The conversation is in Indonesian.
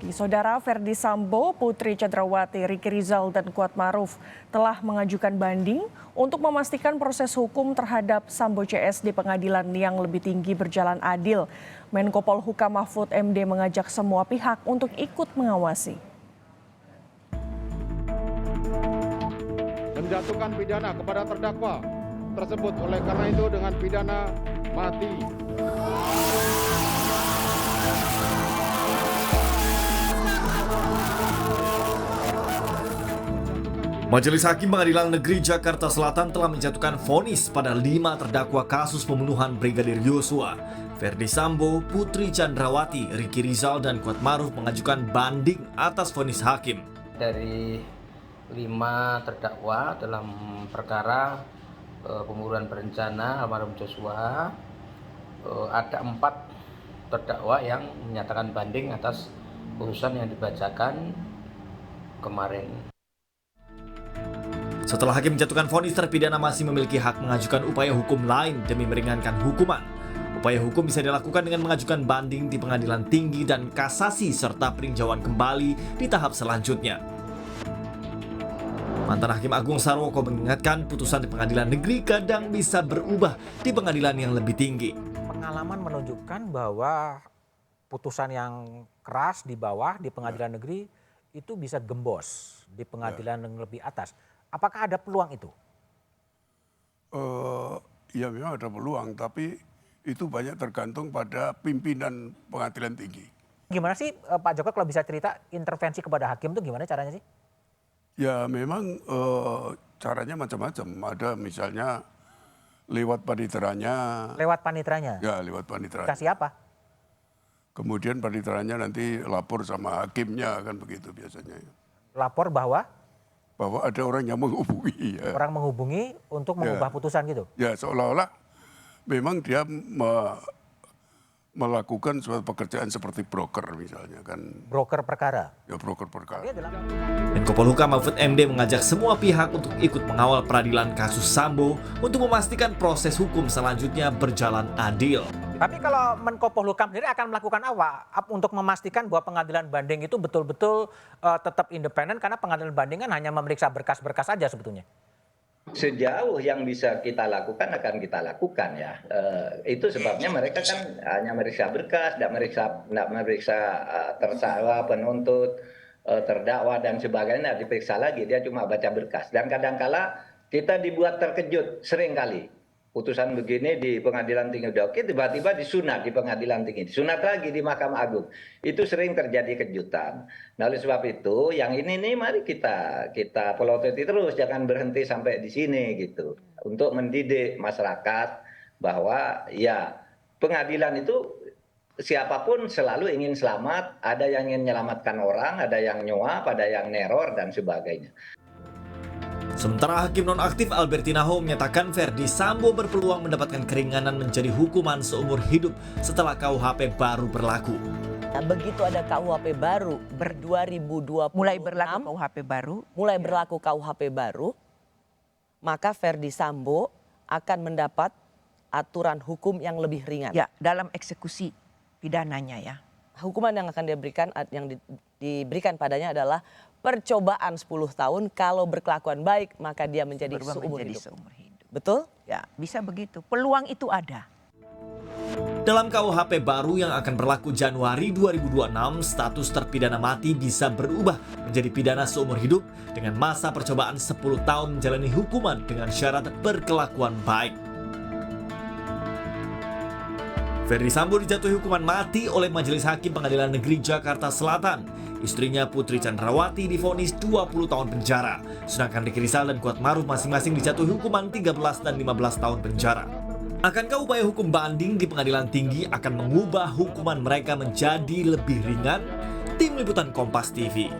Saudara Ferdi Sambo, Putri Chandrawati, Ricky Rizal, dan Kuatmaruf telah mengajukan banding untuk memastikan proses hukum terhadap Sambo CS di pengadilan yang lebih tinggi berjalan adil. Menko Polhukam Mahfud MD mengajak semua pihak untuk ikut mengawasi. Menjatuhkan pidana kepada terdakwa tersebut oleh karena itu dengan pidana mati. Majelis Hakim Pengadilan Negeri Jakarta Selatan telah menjatuhkan vonis pada 5 terdakwa kasus pembunuhan Brigadir Yosua. Ferdi Sambo, Putri Chandrawati, Ricky Rizal, dan Kuatmaruf mengajukan banding atas vonis hakim. Dari 5 terdakwa dalam perkara pembunuhan berencana almarhum Joshua, ada 4 terdakwa yang menyatakan banding atas putusan yang dibacakan kemarin. Setelah hakim menjatuhkan vonis, terpidana masih memiliki hak mengajukan upaya hukum lain demi meringankan hukuman. Upaya hukum bisa dilakukan dengan mengajukan banding di pengadilan tinggi dan kasasi serta peninjauan kembali di tahap selanjutnya. Mantan Hakim Agung Sarwoko mengingatkan putusan di pengadilan negeri kadang bisa berubah di pengadilan yang lebih tinggi. Pengalaman menunjukkan bahwa putusan yang keras di bawah di pengadilan negeri itu bisa gembos di pengadilan yang lebih atas. Apakah ada peluang itu? Ya memang ada peluang, tapi itu banyak tergantung pada pimpinan pengadilan tinggi. Gimana sih Pak Joko kalau bisa cerita intervensi kepada hakim itu gimana caranya sih? Ya memang caranya macam-macam. Ada misalnya lewat paniteranya. Lewat paniteranya? Ya lewat paniteranya. Kasih apa? Kemudian paniteranya nanti lapor sama hakimnya, kan begitu biasanya. Lapor bahwa ada orang yang menghubungi. Ya. Orang menghubungi untuk mengubah putusan gitu? Ya seolah-olah memang dia melakukan suatu pekerjaan seperti broker misalnya kan. Broker perkara? Ya broker perkara. Menko Polhukam Mahfud MD mengajak semua pihak untuk ikut mengawal peradilan kasus Sambo untuk memastikan proses hukum selanjutnya berjalan adil. Tapi kalau Menko Polhukam sendiri akan melakukan apa untuk memastikan bahwa pengadilan banding itu betul-betul tetap independen, karena pengadilan banding kan hanya memeriksa berkas-berkas saja sebetulnya. Sejauh yang bisa kita lakukan akan kita lakukan ya. Itu sebabnya mereka kan hanya meriksa berkas, tidak meriksa tersangka, penuntut, terdakwa dan sebagainya diperiksa lagi. Dia cuma baca berkas. Dan kadangkala kita dibuat terkejut seringkali. Putusan begini di pengadilan tinggi udah oke, tiba-tiba disunat di pengadilan tinggi, disunat lagi di Mahkamah Agung. Itu sering terjadi kejutan. Nah, oleh sebab itu yang ini nih mari kita pelototi terus, jangan berhenti sampai di sini gitu. Untuk mendidik masyarakat bahwa ya pengadilan itu siapapun selalu ingin selamat, ada yang ingin menyelamatkan orang, ada yang nyuap, ada yang neror dan sebagainya. Sementara Hakim Nonaktif Albertina Ho menyatakan Ferdi Sambo berpeluang mendapatkan keringanan menjadi hukuman seumur hidup setelah KUHP baru berlaku. Nah, begitu ada KUHP baru 2020 mulai berlaku KUHP baru, maka Ferdi Sambo akan mendapat aturan hukum yang lebih ringan. Ya, dalam eksekusi pidananya ya. Hukuman yang akan diberikan padanya adalah percobaan 10 tahun, kalau berkelakuan baik maka dia menjadi seumur hidup. Betul? Ya, bisa begitu. Peluang itu ada. Dalam KUHP baru yang akan berlaku Januari 2026, status terpidana mati bisa berubah menjadi pidana seumur hidup dengan masa percobaan 10 tahun menjalani hukuman dengan syarat berkelakuan baik. Ferdi Sambo dijatuhi hukuman mati oleh Majelis Hakim Pengadilan Negeri Jakarta Selatan. Istrinya Putri Chandrawati divonis 20 tahun penjara. Sedangkan Ricky Rizal dan Kuatmaruf masing-masing dijatuhi hukuman 13 dan 15 tahun penjara. Akankah upaya hukum banding di pengadilan tinggi akan mengubah hukuman mereka menjadi lebih ringan? Tim Liputan Kompas TV.